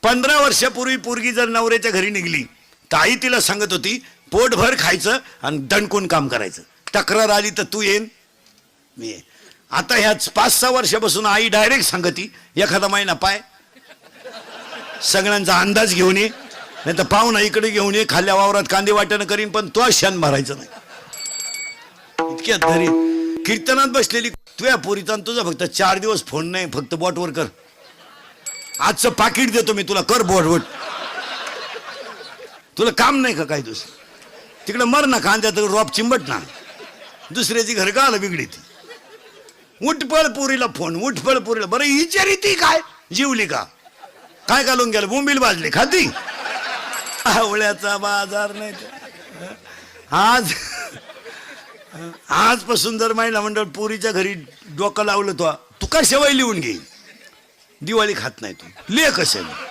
15 वर्षापूर्वी पोरगी जर नवऱ्याच्या घरी निघली तर आई तिला सांगत होती पोटभर खायचं आणि दणकून काम करायचं. तक्रार आली तर तू येईन मी येईन. आता ह्याच 5-6 वर्षापासून आई डायरेक्ट सांगती एखादा महिना पाय, सगळ्यांचा अंदाज घेऊन ये, नाही तर पाहुणा इकडे घेऊन ये, खाल्ल्या वावरात कांदे वाट्यानं करीन पण तो शान भरायचं नाही. इतक्या धरी कीर्तनात बसलेली तुझ्या पोरीचा तुझा फक्त 4 दिवस फोन नाही, फक्त बोटवर कर. आजचं पाकिट देतो मी तुला, कर बोट. तुला काम नाही का काय दुसरं? तिकडे मर ना, कांद्यात रॉप चिंबट ना, दुसऱ्याची घर का आलं बिगडी ती. उठपळ पुरीला फोन, उठपळ पुरीला. बरं विचारी ती काय जीवली का काय घालून गेलं, बोंबील भाजली खाती. आवळ्याचा बाजार नाही. आजपासून जर महिला मंडळ पुरीच्या घरी डोकं लावलं तो तू का शेवाय लिहून घे, दिवाळी खात नाही तू ले कशाने.